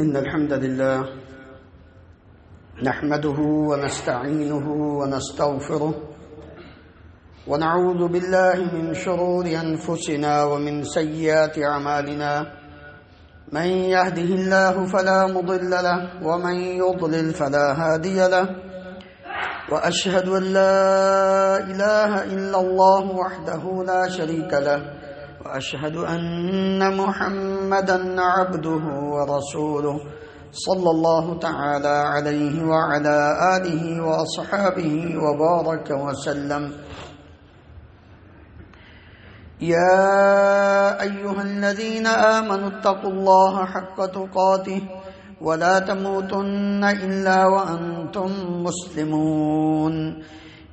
إن الحمد لله نحمده ونستعينه ونستغفره ونعوذ بالله من شرور أنفسنا ومن سيئات أعمالنا من يهده الله فلا مضل له ومن يضلل فلا هادي له وأشهد أن لا إله إلا الله وحده لا شريك له وأشهد أن محمدًا عبده ورسوله صلى الله تعالى عليه وعلى آله وأصحابه وبارك وسلم. يا أيها الذين آمنوا اتقوا الله حق تقاته ولا تموتن إلا وأنتم مسلمون.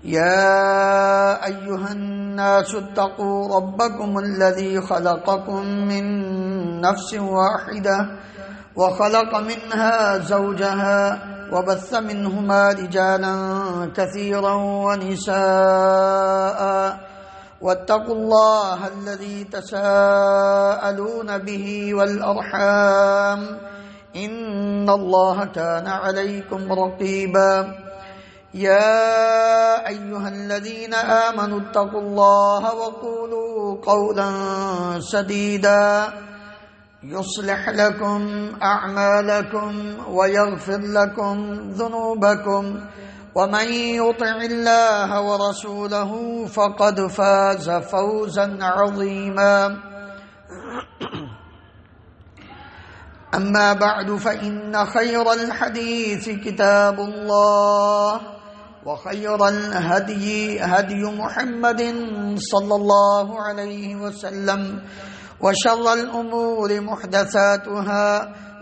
يا أيها الناس اتقوا ربكم الذي خلقكم من نفس واحدة وخلق منها زوجها وبث منهما رجالا كثيرا ونساء واتقوا الله الذي تساءلون به والأرحام إن الله كان عليكم رقيبا. يا أيها الذين آمنوا اتقوا الله وقولوا قولا سديدا يصلح لكم أعمالكم ويغفر لكم ذنوبكم ومن يطع الله ورسوله فقد فاز فوزا عظيما. أما بعد فإن خير الحديث كتاب الله وخير الهدي هدي محمد صلى الله عليه وسلم وشر الأمور محدثاتها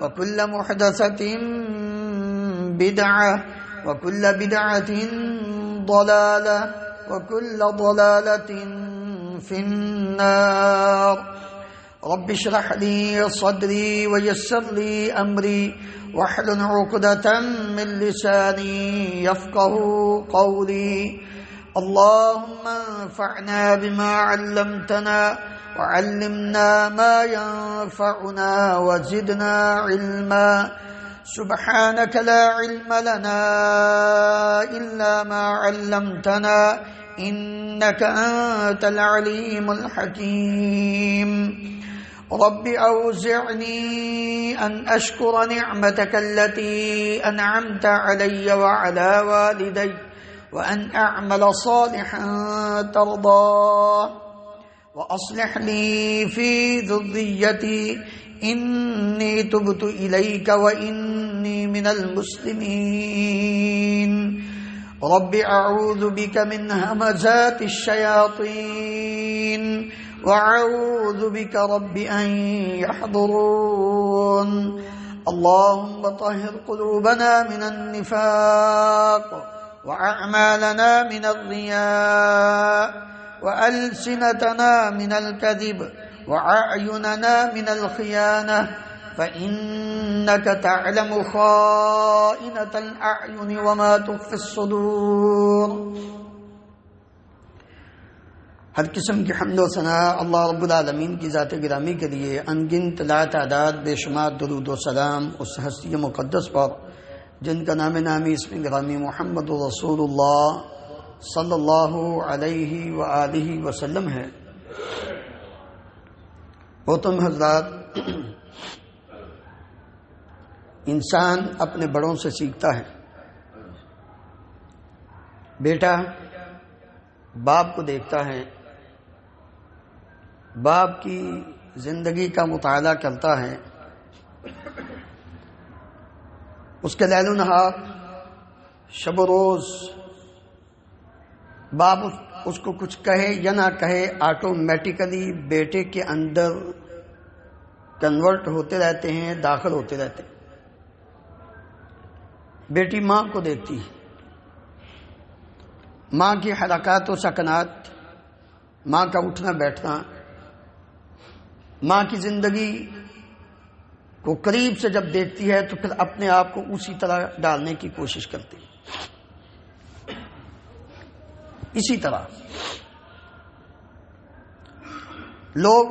وكل محدثة بدعة وكل بدعة ضلالة وكل ضلالة في النار. رب اشرح لي صدري ويسر لي أمري واحلل عقدة من لساني يفقه قولي. اللهم انفعنا بما علمتنا وعلمنا ما ينفعنا وزدنا علما. سبحانك لا علم لنا إلا ما علمتنا إنك أنت العليم الحكيم. رب أوزعني أن أشكر نعمتك التي أنعمت علي وعلى والدي وأن أعمل صالحا ترضاه وأصلح لي في ذريتي إني تبت إليك وإني من المسلمين. رب أعوذ بك من همزات الشياطين وأعوذ بك رب أن يحضرون. اللهم طهر قلوبنا من النفاق وأعمالنا من الرياء وألسنتنا من الكذب وأعيننا من الخيانة فإنك تعلم خائنة الأعين وما تخفي الصدور. ہر قسم کی حمد و ثناء اللہ رب العالمین کی ذات گرامی کے لیے انگنت لا تعداد بے شمار درود و سلام اس ہستی مقدس پر جن کا نام نامی اسم گرامی محمد رسول اللہ صلی اللہ علیہ وآلہ وسلم ہے. محترم حضرات، انسان اپنے بڑوں سے سیکھتا ہے. بیٹا باپ کو دیکھتا ہے، باپ کی زندگی کا مطالعہ کرتا ہے، اس کے لیل و نہار شب و روز باپ اس کو کچھ کہے یا نہ کہے آٹومیٹیکلی بیٹے کے اندر کنورٹ ہوتے رہتے ہیں، داخل ہوتے رہتے ہیں. بیٹی ماں کو دیکھتی ہے، ماں کی حرکات و سکنات، ماں کا اٹھنا بیٹھنا، ماں کی زندگی کو قریب سے جب دیکھتی ہے تو پھر اپنے آپ کو اسی طرح ڈالنے کی کوشش کرتی ہے. اسی طرح لوگ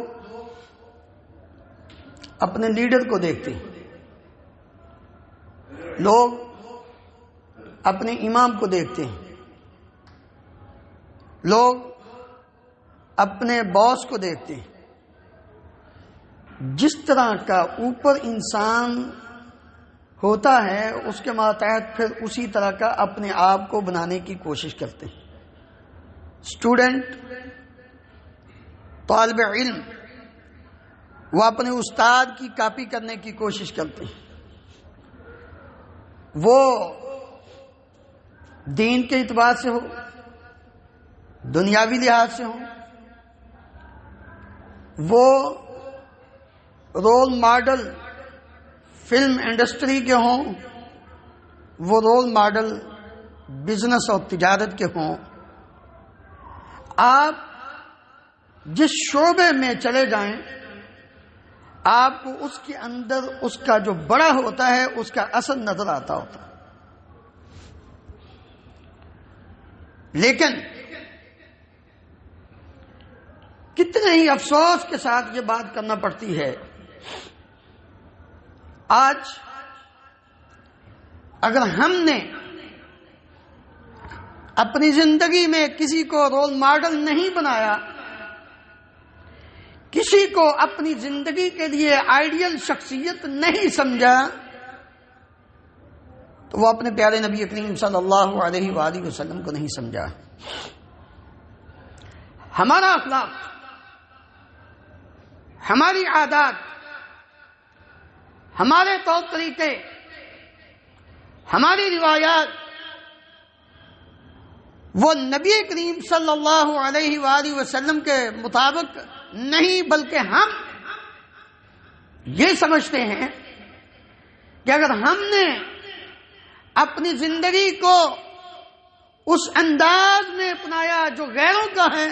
اپنے لیڈر کو دیکھتے ہیں، لوگ اپنے امام کو دیکھتے ہیں، لوگ اپنے باس کو دیکھتے ہیں. جس طرح کا اوپر انسان ہوتا ہے اس کے ماتحت پھر اسی طرح کا اپنے آپ کو بنانے کی کوشش کرتے ہیں. اسٹوڈنٹ، طالب علم، وہ اپنے استاد کی کاپی کرنے کی کوشش کرتے ہیں. وہ دین کے اعتبار سے ہو، دنیاوی لحاظ سے ہو، وہ رول ماڈل فلم انڈسٹری کے ہوں، وہ رول ماڈل بزنس اور تجارت کے ہوں. آپ جس شعبے میں چلے جائیں آپ کو اس کے اندر اس کا جو بڑا ہوتا ہے اس کا اثر نظر آتا ہوتا ہے. لیکن کتنے ہی افسوس کے ساتھ یہ بات کرنا پڑتی ہے، آج اگر ہم نے اپنی زندگی میں کسی کو رول ماڈل نہیں بنایا، کسی کو اپنی زندگی کے لیے آئیڈیل شخصیت نہیں سمجھا، تو وہ اپنے پیارے نبی کریم صلی اللہ علیہ وآلہ وسلم کو نہیں سمجھا. ہمارا اخلاق، ہماری عادات، ہمارے طور طریقے، ہماری روایات وہ نبی کریم صلی اللہ علیہ وآلہ وسلم کے مطابق نہیں، بلکہ ہم یہ سمجھتے ہیں کہ اگر ہم نے اپنی زندگی کو اس انداز میں اپنایا جو غیروں کا ہے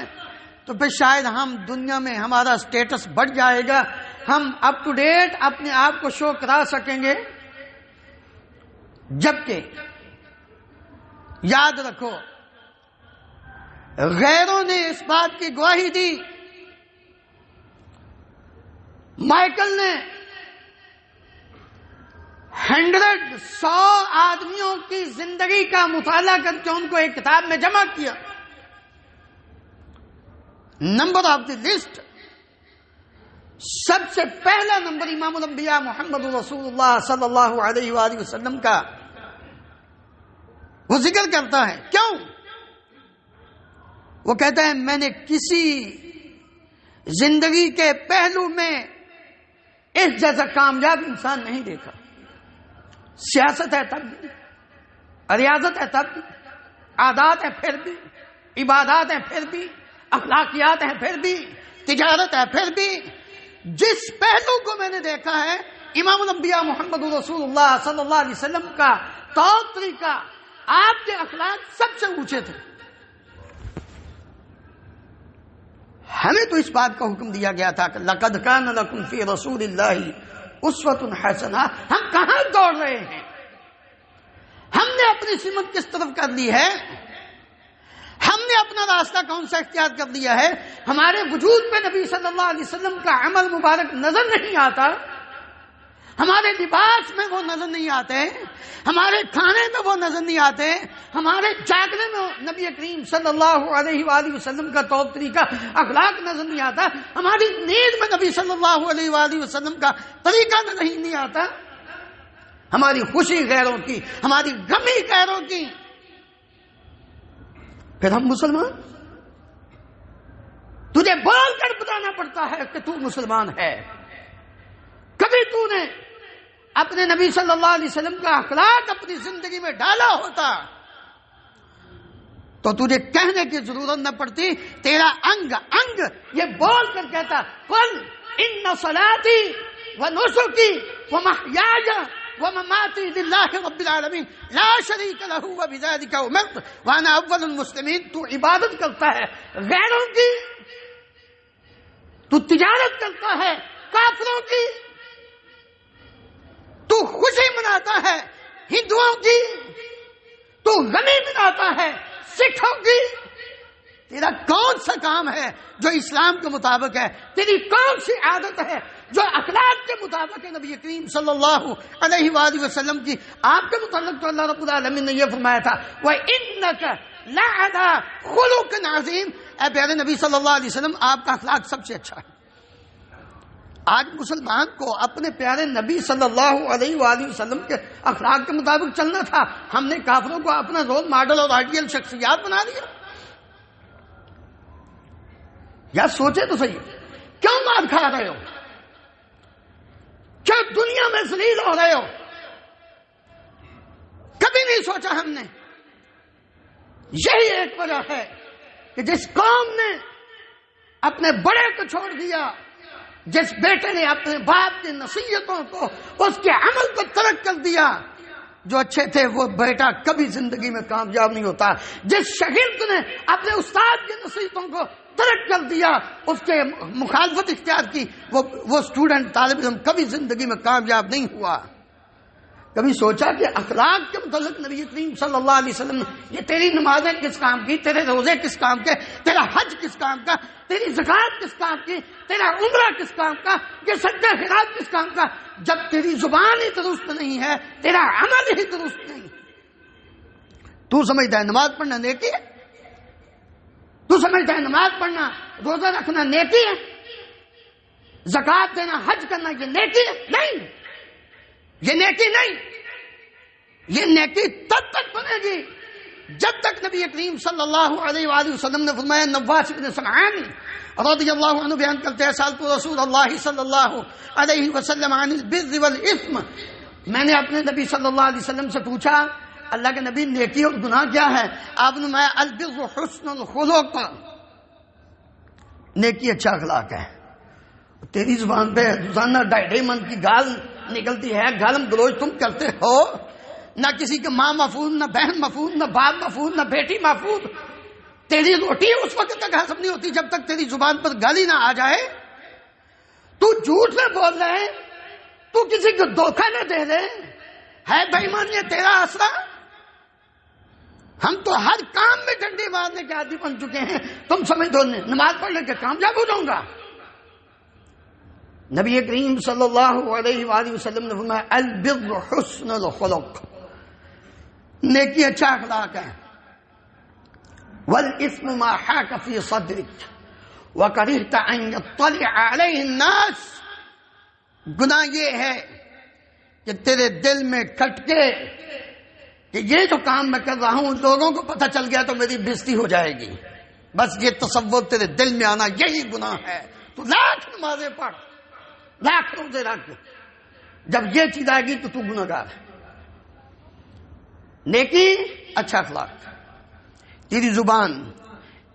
تو پھر شاید ہم دنیا میں ہمارا سٹیٹس بڑھ جائے گا، ہم اپ ٹو ڈیٹ اپنے آپ کو شو کرا سکیں گے. جبکہ یاد رکھو، غیروں نے اس بات کی گواہی دی. مائیکل نے 100 آدمیوں کی زندگی کا مطالعہ کر کے ان کو ایک کتاب میں جمع کیا. نمبر آف دی لسٹ، سب سے پہلا نمبر امام الانبیاء محمد رسول اللہ صلی اللہ علیہ وآلہ وسلم کا وہ ذکر کرتا ہے. کیوں؟ وہ کہتا ہے میں نے کسی زندگی کے پہلو میں اس جیسا کامیاب انسان نہیں دیکھا. سیاست ہے تب بھی، ریاضت ہے تب بھی، عادات ہے پھر بھی، عبادات ہے پھر بھی، اخلاقیات ہیں پھر بھی، تجارت ہے پھر بھی. جس پہلو کو میں نے دیکھا ہے امام الانبیاء محمد رسول اللہ صلی اللہ علیہ وسلم کا طور طریقہ، آپ کے اخلاق سب سے اونچے تھے. ہمیں تو اس بات کا حکم دیا گیا تھا کہ لقد کان لکم فی رسول اللہ اسوۃ حسنہ. ہم کہاں دوڑ رہے ہیں؟ ہم نے اپنی سمت کس طرف کر لی ہے؟ ہم نے اپنا راستہ کون سا اختیار کر لیا ہے؟ ہمارے وجود پہ نبی صلی اللہ علیہ وسلم کا عمل مبارک نظر نہیں آتا، ہمارے لباس میں وہ نظر نہیں آتے، ہمارے کھانے میں وہ نظر نہیں آتے، ہمارے جاگنے میں نبی کریم صلی اللہ علیہ وآلہ وسلم کا طور طریقہ اخلاق نظر نہیں آتا، ہماری نیند میں نبی صلی اللہ علیہ وآلہ وسلم کا طریقہ نظر نہیں آتا، ہماری خوشی غیروں کی، ہماری غمی غیروں کی. پھر ہم مسلمان؟ تجھے بول کر بتانا پڑتا ہے کہ تو مسلمان ہے. کبھی تو نے اپنے نبی صلی اللہ علیہ وسلم کا اخلاق اپنی زندگی میں ڈالا ہوتا تو تجھے کہنے کی ضرورت نہ پڑتی. تیرا انگ انگ یہ بول کر کہتا قل ان صلاتی و نسکی و محیاج ومماتی للہ رب العالمین لا شریک لہ وبذلک امرت وانا اول المسلمین. تو عبادت کرتا ہے غیروں کی، تو تجارت کرتا ہے کافروں کی، تو خوشی مناتا ہے ہندوؤں کی، تو غمی مناتا ہے سکھوں کی، تیرا کون سا کام ہے جو اسلام کے مطابق ہے؟ تیری کون سی عادت ہے جو اخلاق کے مطابق ہے نبی کریم صلی اللہ علیہ وآلہ وسلم کی؟ آپ کے متعلق تو اللہ رب العالمین نے یہ فرمایا تھا وَإِنَّكَ لَعَلَىٰ خُلُقٍ عَظِيمٍ، اے پیارے نبی صلی اللہ علیہ وسلم آپ کا اخلاق سب سے اچھا ہے۔ آج مسلمان کو اپنے پیارے نبی صلی اللہ علیہ وآلہ وسلم کے اخلاق کے مطابق چلنا تھا، ہم نے کافروں کو اپنا رول ماڈل اور آئیڈیل شخصیات بنا دیا۔ یا سوچے تو صحیح، کیوں مار کھا رہے ہو؟ کیوں دنیا میں ذلیل ہو رہے ہو؟ کبھی نہیں سوچا ہم نے؟ یہی ایک وجہ ہے کہ جس قوم نے اپنے بڑے کو چھوڑ دیا، جس بیٹے نے اپنے باپ کی نصیحتوں کو، اس کے عمل کو ترک کر دیا، جو اچھے تھے وہ بیٹا کبھی زندگی میں کامیاب نہیں ہوتا۔ جس شاگرد نے اپنے استاد کی نصیحتوں کو ترک کر دیا، اس کے مخالفت اختیار کی، وہ اسٹوڈنٹ طالب علم کبھی زندگی میں کامیاب نہیں ہوا۔ کبھی سوچا کہ اخلاق کے متعلق نبی کریم صلی اللہ علیہ وسلم نے یہ تیری نمازیں کس کام کی، تیرے روزے کس کام کے، تیرا حج کس کام کا، تیری زکوٰۃ کس کام کی، تیرا عمرہ کس کام کا، یہ صدقہ خیرات کس کام کا؟ جب تیری زبان ہی درست نہیں ہے، تیرا عمل ہی درست نہیں، تو سمجھتا ہے نماز پڑھنا نیکی ہے؟ تو سمجھتا ہے نماز پڑھنا، روزہ رکھنا نیکی ہے؟ زکوٰۃ دینا، حج کرنا یہ نیکی ہے؟ نہیں، یہ نیکی نہیں۔ یہ نیکی تب تک بنے گی جب تک نبی کریم صلی اللہ علیہ وآلہ وسلم نے فرمایا، نواس بن سمعان رضی اللہ عنہ بیان کرتے ہیں، سألت رسول اللہ صلی اللہ علیہ وسلم عن البر والاثم، میں نے اپنے نبی صلی اللہ علیہ وسلم سے پوچھا اللہ کے نبی نیکی اور گناہ کیا ہے؟ آپ نے فرمایا البر حسن الخلق، نیکی اچھا اخلاق ہے۔ تیری زبان پہ روزانہ 2.5 من کی گال نکلتی ہے، گالم گلوچ تم کرتے ہو، نہ کسی کے ماں محفوظ، نہ بہن محفوظ، نہ باپ محفوظ، نہ بیٹی محفوظ۔ تیری روٹی اس وقت تک ہضم نہیں ہوتی جب تک تیری زبان پر گالی نہ آ جائے۔ تو جھوٹ نہ بول رہے، تو کسی کو دھوکہ نہ دے رہے، ہے بے ایمان یہ تیرا آسرا؟ ہم تو ہر کام میں ڈنڈی مارنے کے عادی بن چکے ہیں۔ تم سمجھ دو نماز پڑھ لے کے کامیاب ہو جاؤں گا؟ نبی کریم صلی اللہ علیہ وآلہ وسلم نے فرمایا البر حسن الخلق، نیکی اچھا اخلاق ہے۔ والاثم ما حاک فی صدرک وکرہت ان یطلع علیہ الناس، گناہ یہ ہے کہ تیرے دل میں کھٹ کے کہ یہ جو کام میں کر رہا ہوں لوگوں کو پتہ چل گیا تو میری بےزتی ہو جائے گی، بس یہ تصور تیرے دل میں آنا یہی گناہ ہے۔ تو لاکھ نمازیں پڑھ، لاکھ روزے رکھ، جب یہ چیز آئے گی تو تو گناہ گار ہے۔ نیکی اچھا اخلاق، تیری زبان،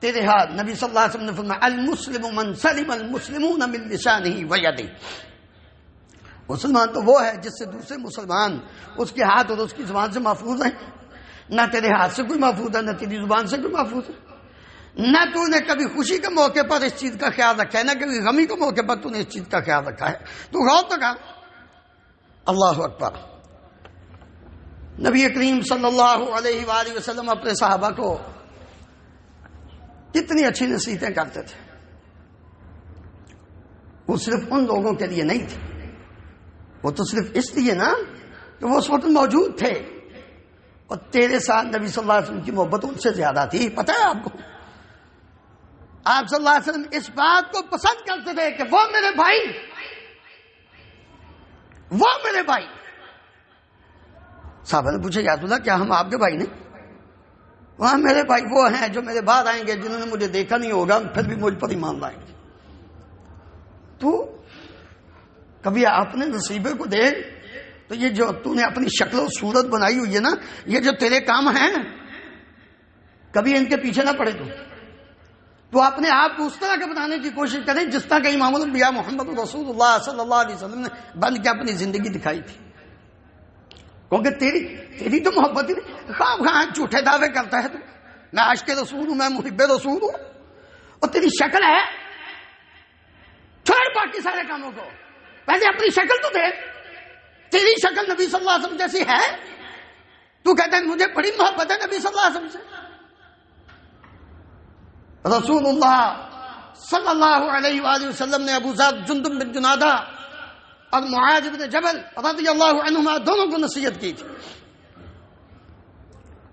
تیرے ہاتھ، نبی صلی اللہ علیہ وسلم نے فرمایا المسلم من سلم المسلمون من لسانہ ویدہ، مسلمان تو وہ ہے جس سے دوسرے مسلمان اس کے ہاتھ اور اس کی زبان سے محفوظ ہیں۔ نہ تیرے ہاتھ سے کوئی محفوظ ہے، نہ تیری زبان سے کوئی محفوظ ہے۔ نہ تو نے کبھی خوشی کے موقع پر اس چیز کا خیال رکھا ہے، نہ کبھی غمی کے موقع پر تو نے اس چیز کا خیال رکھا ہے۔ تو غور تو کہا۔ اللہ اکبر۔ نبی کریم صلی اللہ علیہ وآلہ وسلم اپنے صحابہ کو کتنی اچھی نصیحتیں کرتے تھے۔ وہ صرف ان لوگوں کے لیے نہیں تھی، وہ تو صرف اس لیے نا کہ وہ اس وقت موجود تھے، اور تیرے ساتھ نبی صلی اللہ علیہ وسلم کی محبت ان سے زیادہ تھی۔ پتہ ہے آپ کو، آپ صلی اللہ علیہ وسلم اس بات کو پسند کرتے تھے کہ وہ میرے بھائی، وہ میرے بھائی۔ صحابہ نے پوچھا یا رسول اللہ کیا ہم آپ کے بھائی نہیں؟ وہاں میرے بھائی وہ ہیں جو میرے بعد آئیں گے، جنہوں نے مجھے دیکھا نہیں ہوگا پھر بھی مجھ پر ایمان لائیں گے۔ تو کبھی اپنے نصیبے کو دیکھ، تو یہ جو تو نے اپنی شکل و صورت بنائی ہوئی ہے نا، یہ جو تیرے کام ہیں، کبھی ان کے پیچھے نہ پڑے تو اپنے آپ کو اس طرح کے بنانے کی کوشش کریں جس طرح کہ امام الانبیاء محمد رسول اللہ صلی اللہ علیہ وسلم نے بن کے اپنی زندگی دکھائی تھی۔ کیونکہ تیری تو محبت ہی نہیں، خواہ جھوٹے دعوے کرتا ہے تو میں عاشق رسول ہوں، میں محب رسول ہوں، اور تیری شکل ہے، چھوڑ باقی سارے کاموں کو، پہلے اپنی شکل تو دیکھ۔ تیری شکل نبی صلی اللہ علیہ وسلم جیسی ہے، تو کہتا ہے مجھے بڑی محبت ہے نبی صلی اللہ علیہ وسلم سے۔ رسول اللہ صلی اللہ علیہ وآلہ وسلم نے ابو ذر جندب بن جنادہ اور معاذ بن جبل رضی اللہ عنہما دونوں کو نصیحت کی تھی،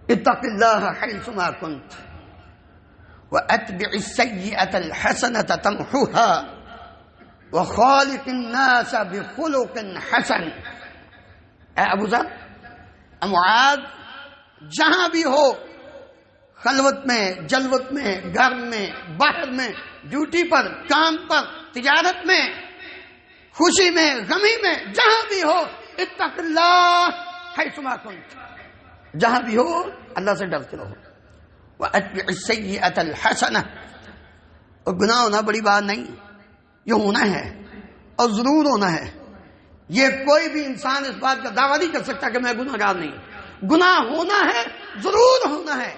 اتق اللہ حیثما کنت واتبع السیئۃ الحسنۃ تمحوها وخالق الناس بخلق حسن۔ اے ابو ذر، اے معاذ، جہاں بھی ہو، خلوت میں، جلوت میں، گھر میں، باہر میں، ڈیوٹی پر، کام پر، تجارت میں، خوشی میں، غمی میں، جہاں بھی ہو، اتق اللہ حیثما کنت، جہاں بھی ہو اللہ سے ڈرتے رہو۔ وَأَتْبِعِ السَّيِّئَةَ الْحَسَنَةَ، اور گناہ ہونا بڑی بات نہیں، یہ ہونا ہے اور ضرور ہونا ہے۔ یہ کوئی بھی انسان اس بات کا دعویٰ نہیں کر سکتا کہ میں گناہ گار نہیں، گناہ ہونا ہے، ضرور ہونا ہے،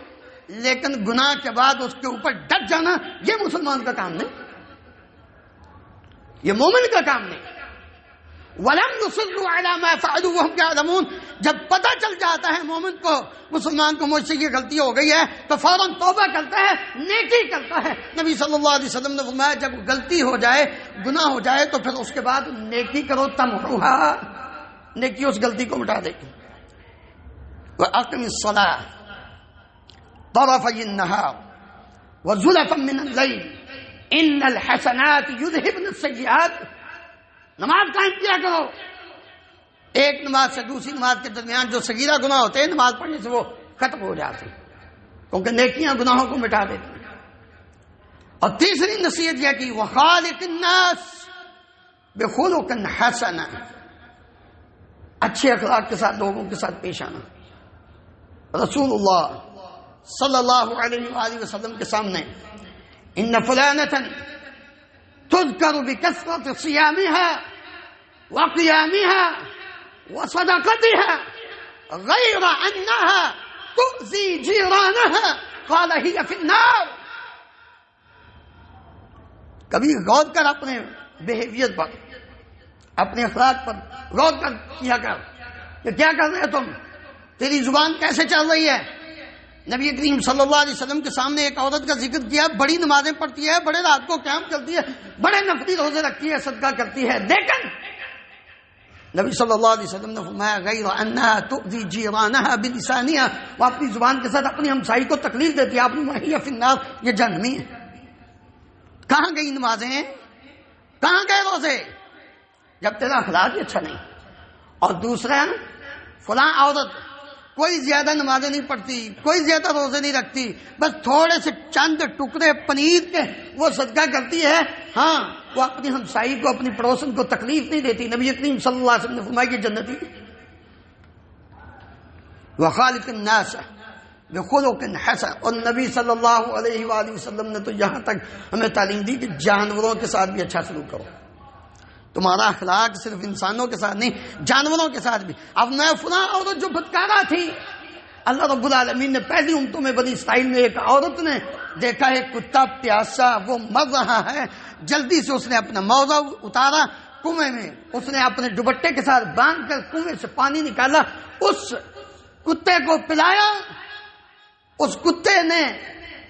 لیکن گناہ کے بعد اس کے اوپر ڈٹ جانا یہ مسلمان کا کام نہیں، یہ مومن کا کام نہیں۔ وَلَمْ يُصِرُّوا عَلَى مَا فَعَلُوا وَهُمْ يَعْلَمُونَ، جب پتہ چل جاتا ہے مومن کو، مسلمان کو، مجھ سے یہ غلطی ہو گئی ہے تو فوراً توبہ کرتا ہے، نیکی کرتا ہے۔ نبی صلی اللہ علیہ وسلم نے فرمایا جب غلطی ہو جائے، گناہ ہو جائے تو پھر اس کے بعد نیکی کرو، تمحوها، نیکی اس غلطی کو مٹا دے گی۔ وَأَقِمِ الصَّلَاةَ طرفي النهار وزلفا من الليل ان الحسنات يذهبن السيئات، نماز قائم کیا کرو، ایک نماز سے دوسری نماز کے درمیان جو صغیرہ گناہ ہوتے ہیں نماز پڑھنے سے وہ ختم ہو جاتے ہیں، کیونکہ نیکیاں گناہوں کو مٹا دیتی ہیں۔ اور تیسری نصیحت یہ کہ وخالق الناس بخلق حسن، اچھے اخلاق کے ساتھ لوگوں کے ساتھ پیش آنا۔ رسول اللہ صلی اللہ علیہ وآلہ وسلم کے سامنے ان فلانة تذکر بکثرت صیامها وقیامها وصدقتها غیر انها تؤذی جیرانها قال هي في النار۔ کبھی غور کر اپنے بیہیویئر پر، اپنے اخلاق پر غور کر کیا کر کہ کیا کر رہے تم، تیری زبان کیسے چل رہی ہے۔ نبی کریم صلی اللہ علیہ وسلم کے سامنے ایک عورت کا ذکر کیا، بڑی نمازیں پڑھتی ہے، بڑے رات کو قیام کرتی ہے، بڑے نفلی روزے رکھتی ہے، صدقہ کرتی ہے، لیکن نبی صلی اللہ علیہ وسلم نے فرمایا غیر انها تؤذی جیرانها بلسانها، وہ اپنی زبان کے ساتھ اپنی ہمسائی کو تکلیف دیتی ہے، اپنی وہی فی النار، یہ جہنمی ہے۔ کہاں گئی نمازیں، کہاں گئے روزے، جب تیرا اخلاق ہی اچھا نہیں۔ اور دوسرا، فلاں عورت کوئی زیادہ نمازیں نہیں پڑھتی، کوئی زیادہ روزے نہیں رکھتی، بس تھوڑے سے چند ٹکڑے پنیر کے وہ صدقہ کرتی ہے، ہاں وہ اپنی ہمسائی کو، اپنی پڑوسن کو تکلیف نہیں دیتی، نبی کریم صلی اللہ علیہ وسلم نے فرمایا کہ جنتی۔ وخالق الناس بخلق حسن، اور نبی صلی اللہ علیہ وآلہ وسلم نے تو یہاں تک ہمیں تعلیم دی کہ جانوروں کے ساتھ بھی اچھا سلوک کرو۔ تمہارا اخلاق صرف انسانوں کے ساتھ نہیں، جانوروں کے ساتھ بھی۔ اب میں فلاں عورت جو بدکارہ تھی، اللہ رب العالمین نے پہلی امتوں میں بنی اسرائیل میں ایک عورت نے دیکھا ہے کتا پیاسا، وہ مر رہا ہے، جلدی سے اس نے اپنا موزہ اتارا، کنویں میں اس نے اپنے دوپٹے کے ساتھ باندھ کر کنویں سے پانی نکالا، اس کتے کو پلایا، اس کتے نے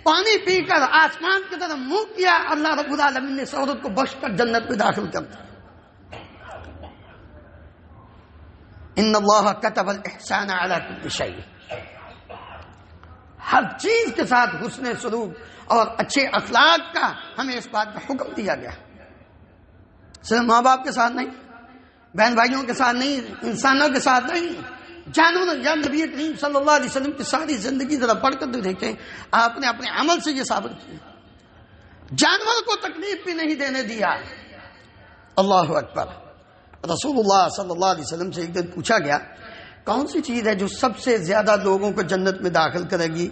پانی پی کر آسمان کی طرف منہ کیا، اللہ رب العالمین نے اس عورت کو بخش کر جنت میں داخل کر دیا۔ ان اللہ کتب الاحسان علی کل شیء، ہر چیز کے ساتھ حسن سلوک اور اچھے اخلاق کا ہمیں اس بات کا حکم دیا گیا، صرف ماں باپ کے ساتھ نہیں، بہن بھائیوں کے ساتھ نہیں، انسانوں کے ساتھ نہیں، جانوروں۔ یا نبی کریم صلی اللہ علیہ وسلم کی ساری زندگی ذرا پڑھ کر دیکھیں، آپ نے اپنے عمل سے یہ ثابت کیا، جانور کو تکلیف بھی نہیں دینے دیا۔ اللہ اکبر۔ رسول اللہ صلی اللہ علیہ وسلم سے ایک دن پوچھا گیا کون سی چیز ہے جو سب سے زیادہ لوگوں کو جنت میں داخل کرے گی؟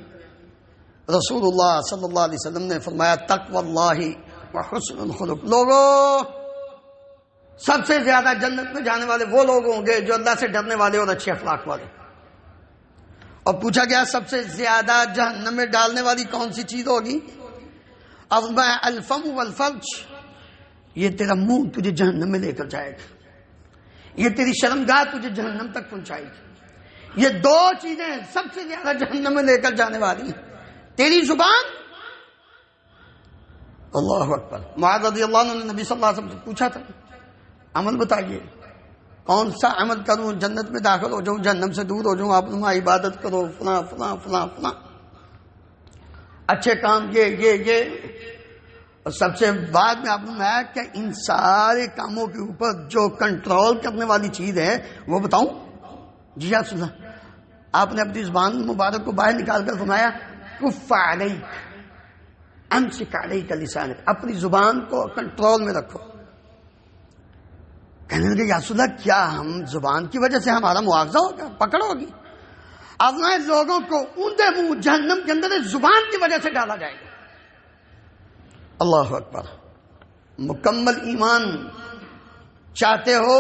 رسول اللہ صلی اللہ علیہ وسلم نے فرمایا تقوی اللہ وحسن الخلق۔ لوگوں، سب سے زیادہ جنت میں جانے والے وہ لوگ ہوں گے جو اللہ سے ڈرنے والے اور اچھے اخلاق والے۔ اور پوچھا گیا سب سے زیادہ جہنم میں ڈالنے والی کون سی چیز ہوگی؟ اب میں الفم والفرج، یہ تیرا منہ تجھے جہنم میں لے کر جائے گا، یہ تیری شرمگاہ تجھے جہنم تک پہنچائے گی۔ یہ دو چیزیں سب سے زیادہ جہنم میں لے کر جانے والی ہیں، تیری زبان اللہ اکبر. معاذ رضی اللہ عنہ نے نبی صلی اللہ علیہ وسلم سے پوچھا تھا عمل بتائیے کون سا عمل کروں جنت میں داخل ہو جاؤں جہنم سے دور ہو جاؤں. آپ نے عبادت کرو فلاں فلاں فلاں فلاں اچھے کام یہ اور سب سے بعد میں آپ نے کہا کہ ان سارے کاموں کے اوپر جو کنٹرول کرنے والی چیز ہے وہ بتاؤں. جی یا رسول اللہ. آپ نے اپنی زبان مبارک کو باہر نکال کر فرمایا کف علیک امسک علیک لسانک, اپنی زبان کو کنٹرول میں رکھو. کہنے لگے یا رسول اللہ کیا ہم زبان کی وجہ سے ہمارا مواخذہ ہوگا, پکڑ ہوگی؟ اب لوگوں کو اونڈے منہ جہنم کے اندر زبان کی وجہ سے ڈالا جائے گا. اللہ اکبر. مکمل ایمان چاہتے ہو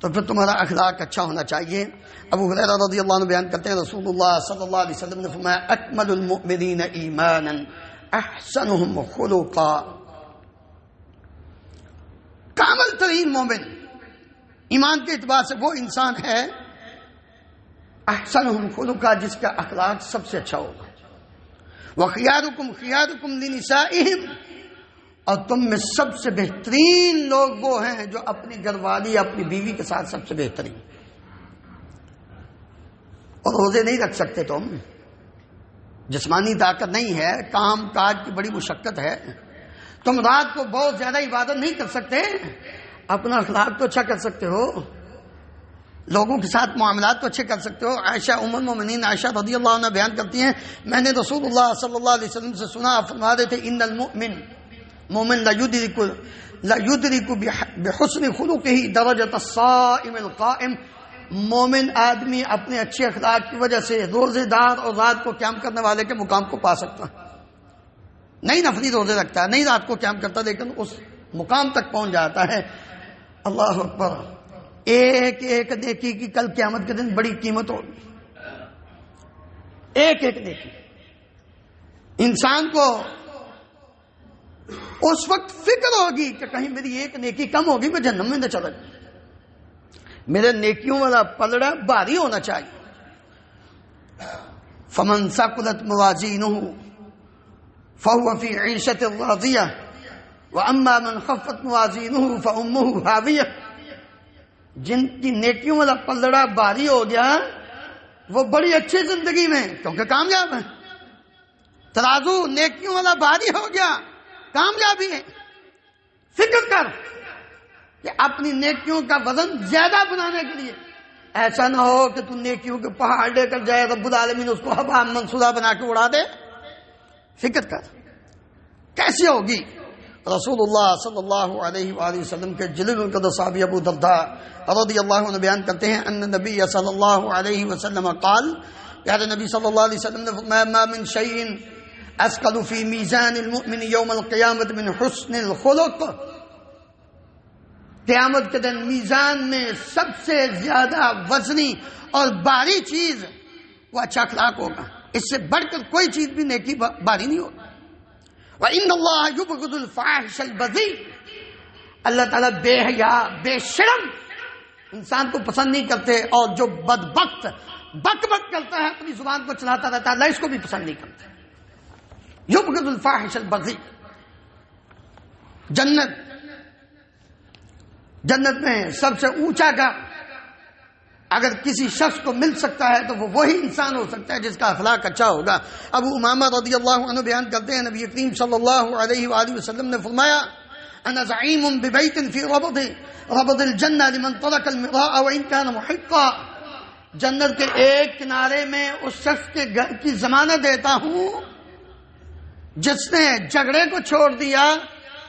تو پھر تمہارا اخلاق اچھا ہونا چاہیے. ابو ہریرہ رضی اللہ عنہ بیان کرتے ہیں رسول اللہ صلی اللہ علیہ وسلم نے فرمایا اکمل المؤمنین ایمانا احسنهم خلقا. کامل ترین مومن ایمان کے اعتبار سے وہ انسان ہے احسنهم خلقا جس کا اخلاق سب سے اچھا ہوگا. وخیارکم خیارکم لنسائہم, اور تم میں سب سے بہترین لوگ وہ ہیں جو اپنی گھر والی اپنی بیوی کے ساتھ سب سے بہترین. اور روزے نہیں رکھ سکتے تم, جسمانی طاقت نہیں ہے, کام کاج کی بڑی مشقت ہے, تم رات کو بہت زیادہ عبادت نہیں کر سکتے, اپنا اخلاق تو اچھا کر سکتے ہو, لوگوں کے ساتھ معاملات تو اچھے کر سکتے ہو. عائشہ ام المومنین عائشہ رضی اللہ عنہ بیان کرتی ہیں میں نے رسول اللہ صلی اللہ علیہ وسلم سے سنا, آپ فرما رہے تھے ان المؤمن مومن لا یدرک بحسن خلقہ درجۃ الصائم القائم. مومن آدمی اپنے اچھے اخلاق کی وجہ سے روزے دار اور رات کو قیام کرنے والے کے مقام کو پا سکتا. نہیں نفلی روزے رکھتا, نہیں رات کو قیام کرتا, لیکن اس مقام تک پہنچ جاتا ہے. اللہ اکبر. ایک ایک نیکی کی کل قیامت کے دن بڑی قیمت ہوگی. ایک ایک نیکی انسان کو اس وقت فکر ہوگی کہ کہیں میری ایک نیکی کم ہوگی میں جہنم میں نہ چلا جاؤں. میرے نیکیوں والا پلڑا بھاری ہونا چاہیے. فمن ثقلت موازینہ فهو فی عیشۃ راضیہ واما من خفت موازینہ فامہ ہاویہ. جن کی نیکیوں والا پلڑا بھاری ہو گیا وہ بڑی اچھی زندگی میں کیونکہ کامیاب ہے. ترازو نیکیوں والا بھاری ہو گیا کامیابی ہے. فکر کر کہ اپنی نیکیوں کا وزن زیادہ بنانے کے لیے ایسا نہ ہو کہ تو نیکیوں کے پہاڑ لے کر جائے رب العالمین اس کو ہوا منصورہ بنا کے اڑا دے. فکر کر کیسے ہوگی. رسول اللہ صلی اللہ علیہ وآلہ وسلم کے جلیل القدر صحابی ابو درداء رضی اللہ عنہ بیان کرتے ہیں ان نبی صلی اللہ علیہ وسلم قال, پیارے نبی صلی اللہ علیہ وسلم نے فرمایا ما من شیء اثقل فی میزان المؤمن یوم القیامت من حسن الخلق. قیامت کے دن میزان میں سب سے زیادہ وزنی اور بھاری چیز وہ اچھا اخلاق ہوگا. اس سے بڑھ کر کوئی چیز بھی نیکی بھاری نہیں ہوگی. وَإِنَّ اللَّهَ يُبْغِضُ الْفَاحِشَ الْبَذِيءَ, اللہ تعالیٰ بے حیا بے شرم انسان کو پسند نہیں کرتے, اور جو بدبخت بک بک کرتا ہے اپنی زبان کو چلاتا رہتا ہے اللہ اس کو بھی پسند نہیں کرتا. يُبْغِضُ الْفَاحِشَ الْبَذِيءَ. جنت میں سب سے اونچا گھر اگر کسی شخص کو مل سکتا ہے تو وہ وہی انسان ہو سکتا ہے جس کا اخلاق اچھا ہوگا. ابو امامہ رضی اللہ عنہ بیان کرتے ہیں نبی کریم صلی اللہ علیہ وآلہ وسلم نے فرمایا انا زعیم ببیت فی ربض الجنہ لمن ترک المراء وان کان محقا. جنت کے ایک کنارے میں اس شخص کے گھر کی ضمانت دیتا ہوں جس نے جھگڑے کو چھوڑ دیا,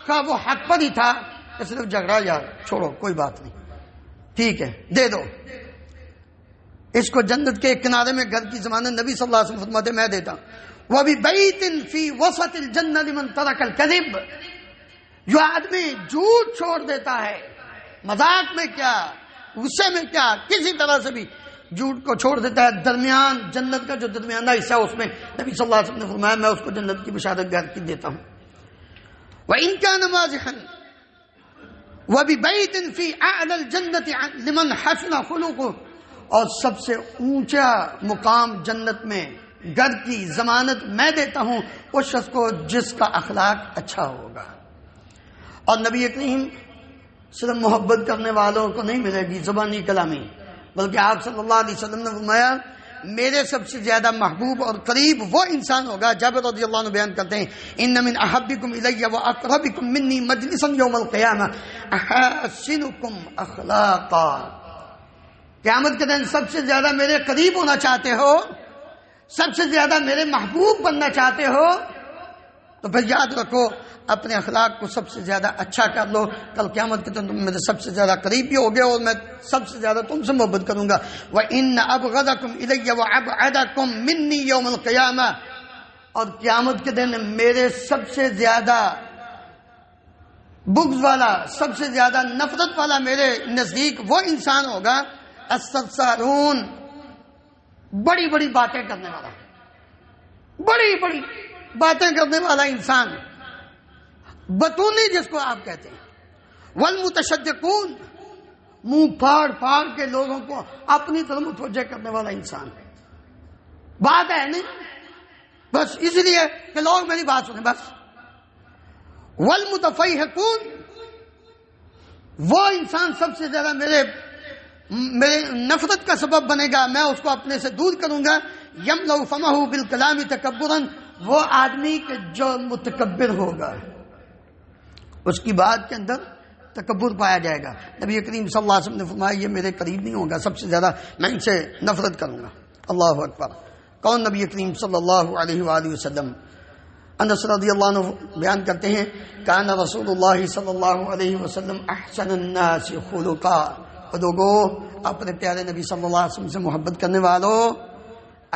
خواہ وہ حق پر ہی تھا, صرف جھگڑا یار چھوڑو کوئی بات نہیں ٹھیک ہے دے دو. اس کو جنت کے کنارے میں گھر کی ضمانت نبی صلی اللہ علیہ وسلم فرماتے میں دیتا ہوں. وَبِبَيْتٍ فِي وَسَطِ الْجَنَّةِ لِمَنْ تَرَكَ الْكَذِبَ. جو آدمی جھوٹ چھوڑ دیتا ہے, مذاق میں کیا غصے میں کیا کسی طرح سے بھی جھوٹ کو چھوڑ دیتا ہے, درمیان جنت کا جو درمیانہ حصہ اس میں نبی صلی اللہ علیہ وسلم نے فرمایا میں اس کو جنت کی بشارت گھر کی دیتا ہوں. وَإِنْ كَانَ مَازِحًا وَبِبَيْتٍ فِي أَعْلَى الْجَنَّةِ لِمَنْ حَسُنَ خُلُقُهُ. اور سب سے اونچا مقام جنت میں گھر کی ضمانت میں دیتا ہوں اس شخص کو جس کا اخلاق اچھا ہوگا. اور نبی کریم صرف محبت کرنے والوں کو نہیں ملے گی زبانی کلامی، بلکہ آپ صلی اللہ علیہ وسلم نے فرمایا میرے سب سے زیادہ محبوب اور قریب وہ انسان ہوگا. جابر رضی اللہ عنہ بیان کرتے ہیں ان من احبکم الی واقربکم منی مجلسا یوم القیامہ احسنکم اخلاقا. قیامت کے دن سب سے زیادہ میرے قریب ہونا چاہتے ہو، سب سے زیادہ میرے محبوب بننا چاہتے ہو، تو پھر یاد رکھو اپنے اخلاق کو سب سے زیادہ اچھا کر لو. کل قیامت کے دن تم میرے سب سے زیادہ قریب بھی ہوگے اور میں سب سے زیادہ تم سے محبت کروں گا. وَإِنَّ أَبْغَضَكُمْ إِلَيَّ وَأَبْعَدَكُمْ مِنِّي يَوْمَ الْقِيَامَةِ. اور قیامت کے دن میرے سب سے زیادہ بغض والا، سب سے زیادہ نفرت والا میرے نزدیک وہ انسان ہوگا السرسارون، بڑی بڑی باتیں کرنے والا، بڑی بڑی باتیں کرنے والا انسان، بتونی جس کو آپ کہتے ہیں. والمتشدقون، منہ پھاڑ پھاڑ کے لوگوں کو اپنی طرف متوجہ کرنے والا انسان. بات ہے نہیں بس اس لیے کہ لوگ میری بات سنیں بس. والمتفیہقون، وہ انسان سب سے زیادہ میرے نفرت کا سبب بنے گا، میں اس کو اپنے سے دور کروں گا. یملؤ فمہ بالکلام تکبرا، وہ آدمی کہ جو متکبر ہوگا اس کی بات کے اندر تکبر پایا جائے گا. نبی کریم صلی اللہ علیہ وسلم نے فرمایا یہ میرے قریب نہیں ہوگا، سب سے زیادہ میں ان سے نفرت کروں گا. اللہ اکبر. کون نبی کریم صلی اللہ علیہ وآلہ وسلم؟ انس رضی اللہ عنہ بیان کرتے ہیں کان رسول اللہ صلی اللہ علیہ وسلم احسن الناس خلقا. لوگو اپنے پیارے نبی صلی اللہ علیہ وسلم سے محبت کرنے والوں،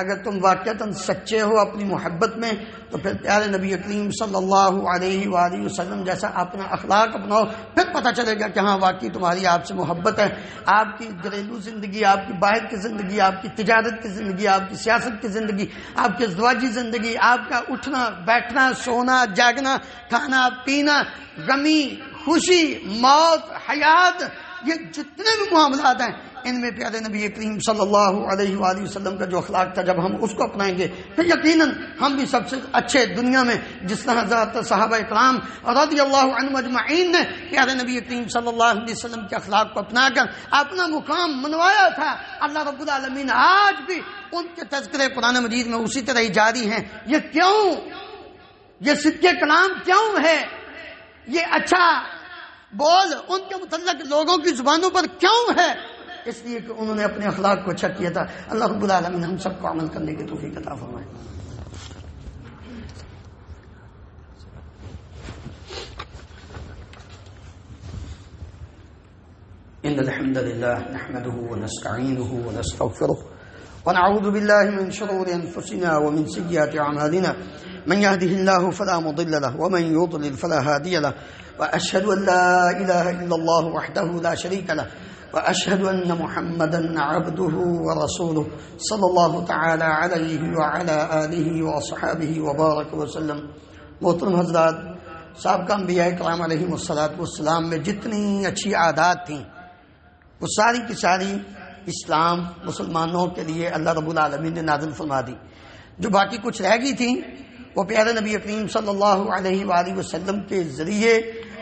اگر تم واقعتاً سچے ہو اپنی محبت میں تو پھر پیارے نبی کریم صلی اللہ علیہ وآلہ وسلم جیسا اپنا اخلاق اپناؤ، پھر پتہ چلے گا کہ ہاں واقعی تمہاری آپ سے محبت ہے. آپ کی گھریلو زندگی، آپ کی باہر کی زندگی، آپ کی تجارت کی زندگی، آپ کی سیاست کی زندگی، آپ کی ازدواجی زندگی، آپ کا اٹھنا بیٹھنا، سونا جاگنا، کھانا پینا، غمی خوشی، موت حیات، یہ جتنے بھی معاملات ہیں ان میں پیارے نبی کریم صلی اللہ علیہ وآلہ وسلم کا جو اخلاق تھا جب ہم اس کو اپنائیں گے پھر یقیناً ہم بھی سب سے اچھے دنیا میں، جس طرح حضرت صحابہ اکرام رضی اللہ عنہم اجمعین نے پیارے نبی کریم صلی اللہ علیہ وسلم کے اخلاق کو اپنا کر اپنا مقام منوایا تھا. اللہ رب العالمین آج بھی ان کے تذکرے قرآن مجید میں اسی طرح ہی جاری ہیں. یہ کیوں؟ یہ صدق کلام کیوں ہے؟ یہ اچھا بول ان کے متعلق لوگوں کی زبانوں پر کیوں ہے؟ اس لیے کہ انہوں نے اپنے اخلاق کو اچھا کیا تھا. اللہ رب العالمین ہم سب کو عمل کرنے کی توفیق عطا فرمائے. ان الحمد لله نحمده ونستعينه ونستغفره ونعوذ بالله من شرور انفسنا ومن سيئات اعمالنا من يهده الله فلا مضل له ومن يضلل فلا هادي له واشهد ان لا اله الا الله وحده لا شريك له وأشهد أن محمدًا عبده ورسوله صلى الله تعالى عليه وعلى آله وصحابه وبارك وسلم. محترم حضرات، سابقہ انبیاء کرام علیہم السلام میں جتنی اچھی عادات تھیں وہ ساری کی ساری اسلام مسلمانوں کے لیے اللہ رب العالمین نے نازل فرما دی. جو باقی کچھ رہ گئی تھیں وہ پیارے نبی کریم صلی اللہ علیہ وآلہ وسلم کے ذریعے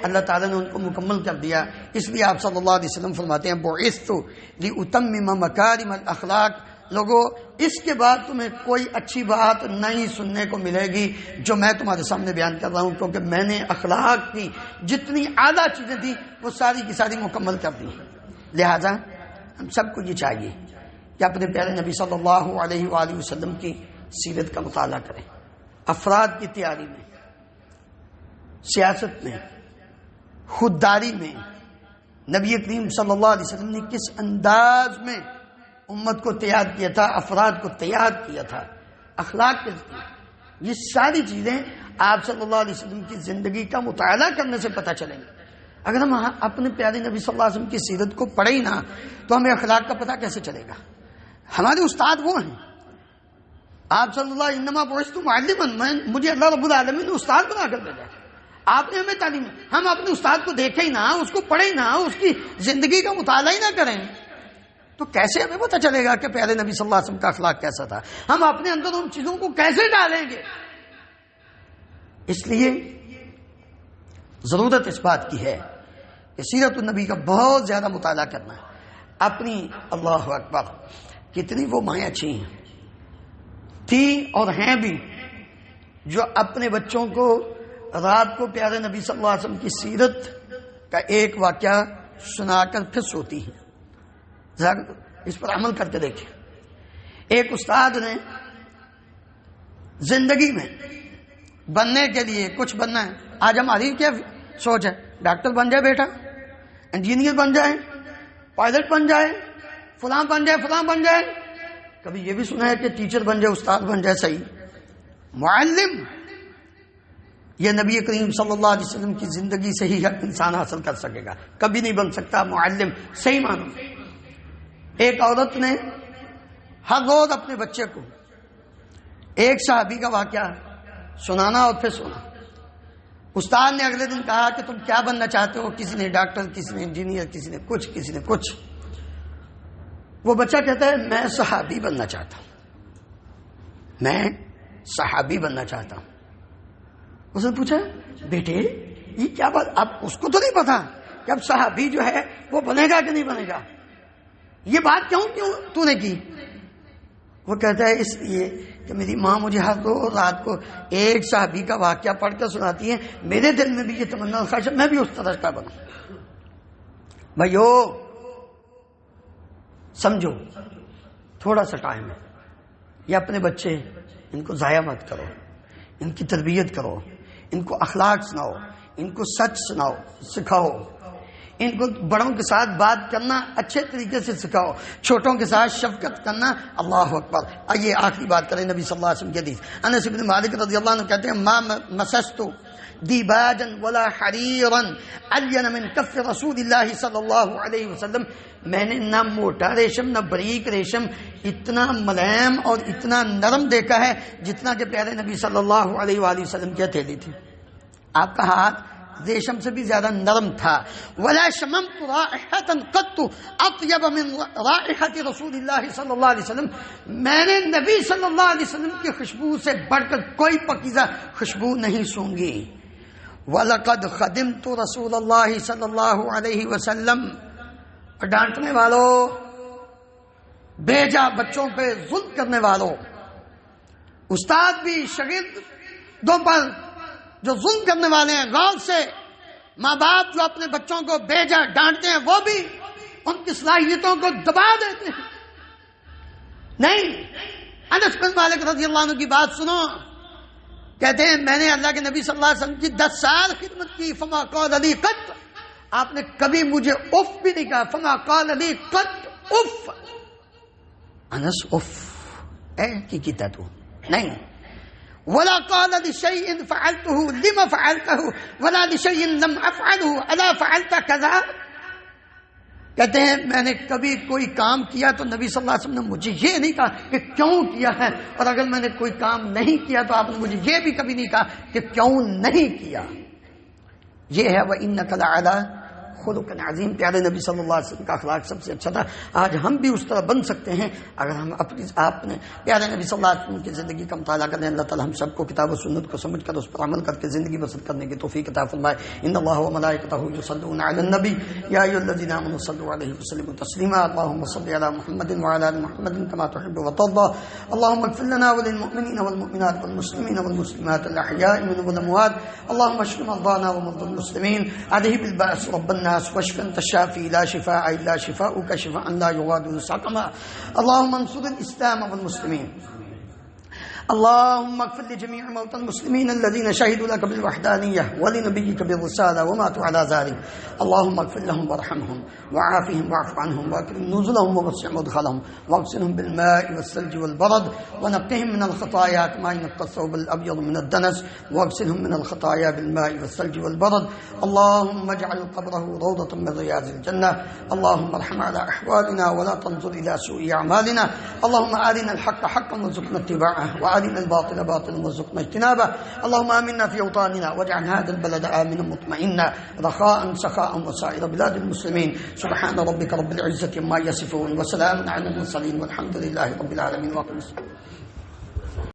اللہ تعالیٰ نے ان کو مکمل کر دیا. اس لیے آپ صلی اللہ علیہ وسلم فرماتے ہیں بعثت لأتمم مکارم الاخلاق. لوگوں اس کے بعد تمہیں کوئی اچھی بات نہیں سننے کو ملے گی جو میں تمہارے سامنے بیان کر رہا ہوں، کیونکہ میں نے اخلاق کی جتنی اعلیٰ چیزیں تھیں وہ ساری کی ساری مکمل کر دی. لہٰذا ہم سب کو یہ چاہیے کہ اپنے پیارے نبی صلی اللہ علیہ وآلہ وسلم کی سیرت کا مطالعہ کریں. افراد کی تیاری میں، سیاست میں، خودداری میں نبی کریم صلی اللہ علیہ وسلم نے کس انداز میں امت کو تیار کیا تھا، افراد کو تیار کیا تھا، اخلاق کے ذریعے. یہ ساری چیزیں آپ صلی اللہ علیہ وسلم کی زندگی کا مطالعہ کرنے سے پتہ چلیں گے. اگر ہم اپنے پیارے نبی صلی اللہ علیہ وسلم کی سیرت کو پڑھیں نا تو ہمیں اخلاق کا پتہ کیسے چلے گا؟ ہمارے استاد وہ ہیں. آپ صلی اللہ انما بعثت معلما، مجھے اللہ رب العالمین نے استاد بنا کر بھیجا. آپ نے ہمیں تعلیم، ہم اپنے استاد کو دیکھیں ہی نہ، اس کو پڑھیں نہ، اس کی زندگی کا مطالعہ ہی نہ کریں تو کیسے ہمیں پتہ چلے گا کہ پیارے نبی صلی اللہ علیہ وسلم کا اخلاق کیسا تھا؟ ہم اپنے اندر ان چیزوں کو کیسے ڈالیں گے؟ اس لیے ضرورت اس بات کی ہے کہ سیرت النبی کا بہت زیادہ مطالعہ کرنا ہے اپنی. اللہ اکبر، کتنی وہ مائیں اچھی ہیں تھی اور ہیں بھی جو اپنے بچوں کو رات کو پیارے نبی صلی اللہ علیہ وسلم کی سیرت کا ایک واقعہ سنا کر پھر سوتی ہیں. ذرا اس پر عمل کر کے دیکھیں. ایک استاد نے زندگی میں بننے کے لیے کچھ بننا ہے. آج ہماری کیا سوچ ہے؟ ڈاکٹر بن جائے بیٹا، انجینئر بن جائے، پائلٹ بن جائے، فلاں بن جائے، فلاں بن جائے. کبھی یہ بھی سنا ہے کہ ٹیچر بن جائے، استاد بن جائے. صحیح معلم یہ نبی کریم صلی اللہ علیہ وسلم کی زندگی سے ہی انسان حاصل کر سکے گا، کبھی نہیں بن سکتا معلم. صحیح معنی. ایک عورت نے ہر روز اپنے بچے کو ایک صحابی کا واقعہ سنانا اور پھر سنا. استاد نے اگلے دن کہا کہ تم کیا بننا چاہتے ہو؟ کسی نے ڈاکٹر، کسی نے انجینئر، کسی نے کچھ، کسی نے کچھ. وہ بچہ کہتا ہے میں صحابی بننا چاہتا ہوں، میں صحابی بننا چاہتا ہوں. اس نے پوچھا بیٹے یہ کیا بات؟ اب اس کو تو نہیں پتا کہ اب صحابی جو ہے وہ بنے گا کہ نہیں بنے گا. یہ بات کیوں تو نے کی؟ وہ کہتا ہے اس لیے کہ میری ماں مجھے ہر روز رات کو ایک صحابی کا واقعہ پڑھ کر سناتی ہے، میرے دل میں بھی یہ تمنا خواہش ہے میں بھی اس طرح کا بنوں. بھائیو سمجھو، تھوڑا سا ٹائم ہے. یہ اپنے بچے ان کو ضائع مت کرو، ان کی تربیت کرو، ان کو اخلاق سناؤ، ان کو سچ سناؤ، سکھاؤ. ان کو بڑوں کے ساتھ بات کرنا اچھے طریقے سے سکھاؤ، چھوٹوں کے ساتھ شفقت کرنا. اللہ اکبر. آئیے آخری بات کریں نبی صلی اللہ علیہ وسلم کی حدیث. انس بن مالک رضی اللہ عنہ کہتے ہیں ما مسست دیباجا ولا حریرا الین من کف رسول اللہ صلی اللہ علیہ وسلم. میں نے نہ موٹا ریشم نہ باریک ریشم اتنا ملائم اور اتنا نرم دیکھا ہے جتنا کہ پیارے نبی صلی اللہ علیہ وآلہ وسلم کی ہتھیلی تھی. آپ کا ہاتھ ریشم سے بھی زیادہ نرم تھا. ولا شممت رائحة قط اطيب من رائحة رسول اللہ صلی اللہ علیہ وسلم. میں نے نبی صلی اللہ علیہ وسلم کی خوشبو سے بڑھ کر کوئی پاکیزہ خوشبو نہیں سونگی. وَلَقَدْ خَدِمْتُ رسول اللہ صلی اللہ علیہ وسلم. اور ڈانٹنے والوں، بیجا بچوں پہ ظلم کرنے والوں، استاد بھی شاگردوں پر جو ظلم کرنے والے ہیں، غور سے ماں باپ جو اپنے بچوں کو بیجا ڈانٹتے ہیں وہ بھی ان کی صلاحیتوں کو دبا دیتے ہیں. نہیں، انس بن مالک رضی اللہ عنہ کی بات سنو. کہتے ہیں میں نے اللہ کے نبی صلی اللہ علیہ وسلم کی 10 سال خدمت کی. فما قال علی قط، آپ نے کبھی مجھے اف بھی نہیں کہا. فما قال علی قط اف. انس اف کی کیتا تو نہیں. ولا قال لشيء فعلته لما فعلته ولا لشيء لم افعله الا فعلت كذا. کہتے ہیں میں نے کبھی کوئی کام کیا تو نبی صلی اللہ علیہ وسلم نے مجھے یہ نہیں کہا کہ کیوں کیا ہے، اور اگر میں نے کوئی کام نہیں کیا تو آپ نے مجھے یہ بھی کبھی نہیں کہا کہ کیوں نہیں کیا. یہ ہے وَإِنَّكَ لَعَلَىٰ خلق عظیم. پیارے نبی صلی اللہ علیہ وسلم کا اخلاق سب سے اچھا تھا. آج ہم بھی اس طرح بن سکتے ہیں اگر ہم آپ نے پیارے نبی صلی اللہ علیہ وسلم کی زندگی کا مطالعہ کریں. اللہ تعالی ہم سب کو کتاب و سنت کو سمجھ کر اس پر عمل کر کے زندگی بسر کرنے کی توفیق عطا فرمائے. ان اللہ و ملائکتہ یصلون علی النبی یا ایھا الذین آمنوا صلوا علیہ وسلموا تسلیما. اللهم صل علی محمد وعلی آل محمد كما تحب وترضى. اللهم اغفر لنا وللمؤمنین والمؤمنات والمسلمین والمسلمات الاحیاء منهم والاموات. اللهم اشف مرضانا ومرضى المسلمين. اذهب البأس رب الناس واشف انت الشافي لا شفاء الا شفاؤك شفاء لا يغادر سقما. اللهم انصر الاسلام والمسلمين. اللهم اغفر لجميع موتى المسلمين الذين شهدوا لك بالوحدانية ولنبيك بالرسالة وماتوا على ذلك. اللهم اغفر لهم وارحمهم وعافهم واعف عنهم واكرم نزلهم ووسع مدخلهم واغسلهم بالماء والثلج والبرد ونقهم من الخطايا كما ينقى الثوب الأبيض من الدنس واغسلهم من الخطايا بالماء والثلج والبرد. اللهم اجعل قبره روضة من رياض الجنة. اللهم ارحم على أحوالنا ولا تنظر إلى سوء أعمالنا. اللهم أرنا الحق حقا وارزقنا اتباعه وأرنا الباطل باطلا وارزقنا اجتنابه. اللهم آمنا في أوطاننا واجعل هذا البلد آمنا مطمئنا رخاء سخاء وسائر بلاد المسلمين. سبحان ربك رب العزة عما يصفون وسلام على المرسلين والحمد لله رب العالمين.